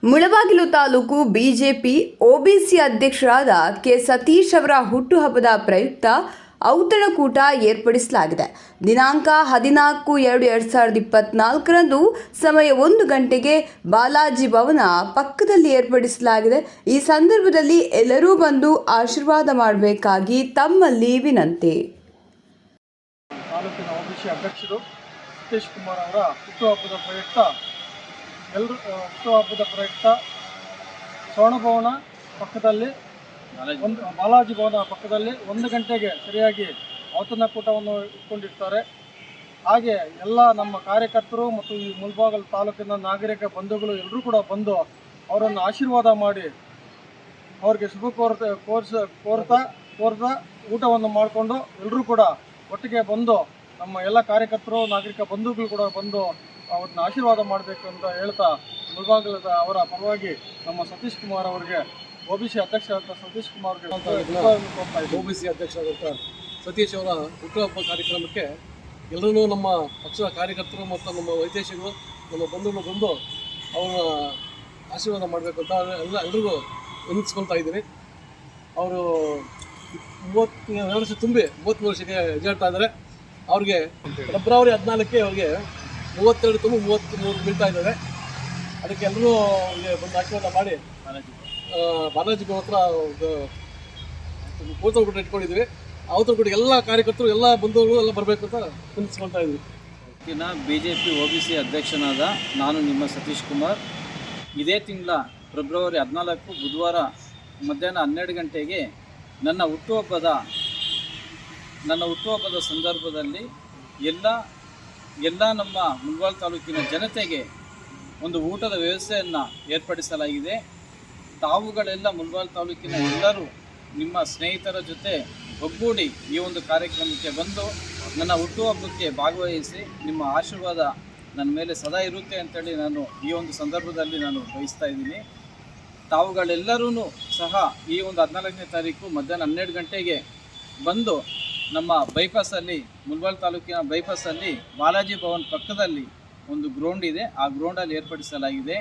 Mulbagal taluk BJP OBC ಅಧ್ಯಕ್ಷರಾದ K Satish ಅವರ ಹುಟ್ಟುಹಬ್ಬದ ಪ್ರಯುಕ್ತ ಔತಣಕೂಟ ಏರ್ಪಡಿಸಲಾಗಿದೆ. ದಿನಾಂಕ 14/2/2024ರಂದು ಸಮಯ 1 ಗಂಟೆಗೆ ಬಾಲಾಜಿ ಭವನ ಪಕ್ಕದಲ್ಲಿ ಏರ್ಪಡಿಸಲಾಗಿದೆ. ಈ ಸಂದರ್ಭದಲ್ಲಿ ಎಲ್ಲರೂ ಬಂದು ಆಶೀರ್ವಾದ ಮಾಡಬೇಕಾಗಿ ತಮ್ಮಲ್ಲಿ ವಿನಂತಿ. ತಾಲೂಕಿನ ಒಬಿಸಿ ಅಧ್ಯಕ್ಷರು ಸತೀಶ್ ಕುಮಾರ್ ಅವರ ಹುಟ್ಟುಹಬ್ಬದ ಪ್ರಯುಕ್ತ ಸ್ವರ್ಣಭವನ ಪಕ್ಕದಲ್ಲಿ ಬಾಲಾಜಿ ಭವನ ಪಕ್ಕದಲ್ಲಿ 1 ಗಂಟೆಗೆ ಸರಿಯಾಗಿ ಔತಣಕೂಟವನ್ನು ಇಟ್ಕೊಂಡಿರ್ತಾರೆ. ಹಾಗೆ ಎಲ್ಲ ನಮ್ಮ ಕಾರ್ಯಕರ್ತರು ಮತ್ತು ಈ ಮುಳಬಾಗಿಲು ತಾಲೂಕಿನ ನಾಗರಿಕ ಬಂಧುಗಳು ಎಲ್ಲರೂ ಕೂಡ ಬಂದು ಅವರನ್ನು ಆಶೀರ್ವಾದ ಮಾಡಿ ಅವರಿಗೆ ಶುಭ ಕೋರ್ತಾ ಊಟವನ್ನು ಮಾಡಿಕೊಂಡು ಎಲ್ಲರೂ ಕೂಡ ಒಟ್ಟಿಗೆ ಬಂದು ನಮ್ಮ ಎಲ್ಲ ಕಾರ್ಯಕರ್ತರು ನಾಗರಿಕ ಬಂಧುಗಳು ಕೂಡ ಬಂದು ಅವ್ರನ್ನ ಆಶೀರ್ವಾದ ಮಾಡಬೇಕು ಅಂತ ಹೇಳ್ತಾ ಮುಳಬಾಗಿಲದ ಅವರ ಪರವಾಗಿ ನಮ್ಮ ಸತೀಶ್ ಕುಮಾರ್ ಅವರಿಗೆ ಒಬಿಸಿ ಅಧ್ಯಕ್ಷರಾದ ಸತೀಶ್ ಕುಮಾರ್ ಒಬಿಸಿ ಅಧ್ಯಕ್ಷರಾದಂಥ ಸತೀಶ್ ಅವರ ಹುಟ್ಟುಹಬ್ಬ ಕಾರ್ಯಕ್ರಮಕ್ಕೆ ಎಲ್ಲರೂ ನಮ್ಮ ಪಕ್ಷದ ಕಾರ್ಯಕರ್ತರು ಮತ್ತು ನಮ್ಮ ವೈದೇಶಿಕರು ನಮ್ಮ ಬಂಧುಗಳು ಬಂದು ಅವರ ಆಶೀರ್ವಾದ ಮಾಡಬೇಕು ಅಂತ ಎಲ್ರಿಗೂ ವಿನಂತಿಸ್ಕೊಳ್ತಾ ಇದ್ದೀನಿ. ಅವರು 32 ವರ್ಷ ತುಂಬಿ 33 ವರ್ಷಕ್ಕೆ ಹೆಜ್ಜಾಡ್ತಾ ಇದ್ದಾರೆ. ಅವ್ರಿಗೆ ಫೆಬ್ರವರಿ 14ಕ್ಕೆ ಅವ್ರಿಗೆ 32 ತುಂಬಿ 33 ಬೀಳ್ತಾ ಇದ್ದಾರೆ. ಅದಕ್ಕೆ ಎಲ್ಲರೂ ಬಂದು ಆಶೀರ್ವಾದ ಮಾಡಿ ಬಾಲಾಜಿ ಹತ್ರ ಔತಣಕೂಟ ಇಟ್ಕೊಂಡಿದ್ವಿ. ಔತಣಕೂಟ ಎಲ್ಲ ಕಾರ್ಯಕರ್ತರು ಎಲ್ಲ ಬಂಧುಗಳು ಎಲ್ಲ ಬರಬೇಕು ಅಂತ ವಿನಂತಿಸ್ಕೊಳ್ತಾ ಇದ್ವಿ. ಬಿಜೆಪಿ ಒಬಿಸಿ ಅಧ್ಯಕ್ಷನಾದ ನಾನು ನಿಮ್ಮ ಸತೀಶ್ ಕುಮಾರ್ ಇದೇ ತಿಂಗಳ ಫೆಬ್ರವರಿ 14 ಬುಧವಾರ ಮಧ್ಯಾಹ್ನ 12 ಗಂಟೆಗೆ ನನ್ನ ಹುಟ್ಟುಹಬ್ಬದ ಸಂದರ್ಭದಲ್ಲಿ ಎಲ್ಲ ನಮ್ಮ ಮುಳಬಾಗಿಲು ತಾಲೂಕಿನ ಜನತೆಗೆ ಒಂದು ಊಟದ ವ್ಯವಸ್ಥೆಯನ್ನು ಏರ್ಪಡಿಸಲಾಗಿದೆ. ತಾವುಗಳೆಲ್ಲ ಮುಳಬಾಗಿಲು ತಾಲೂಕಿನ ಎಲ್ಲರೂ ನಿಮ್ಮ ಸ್ನೇಹಿತರ ಜೊತೆ ಒಗ್ಗೂಡಿ ಈ ಒಂದು ಕಾರ್ಯಕ್ರಮಕ್ಕೆ ಬಂದು ನನ್ನ ಹುಟ್ಟುಹಬ್ಬಕ್ಕೆ ಭಾಗವಹಿಸಿ ನಿಮ್ಮ ಆಶೀರ್ವಾದ ನನ್ನ ಮೇಲೆ ಸದಾ ಇರುತ್ತೆ ಅಂತೇಳಿ ನಾನು ಈ ಒಂದು ಸಂದರ್ಭದಲ್ಲಿ ನಾನು ಬಯಸ್ತಾ ಇದ್ದೀನಿ. ತಾವುಗಳೆಲ್ಲರೂ ಸಹ ಈ ಒಂದು 14ನೇ ತಾರೀಕು ಮಧ್ಯಾಹ್ನ 12 ಗಂಟೆಗೆ ಬಂದು ನಮ್ಮ ಬೈಪಾಸಲ್ಲಿ ಮುಳಬಾಗಿಲು ತಾಲೂಕಿನ ಬೈಪಾಸಲ್ಲಿ ಬಾಲಾಜಿ ಭವನ್ ಪಕ್ಕದಲ್ಲಿ ಒಂದು ಗ್ರೌಂಡ್ ಇದೆ. ಆ ಗ್ರೌಂಡಲ್ಲಿ ಏರ್ಪಡಿಸಲಾಗಿದೆ.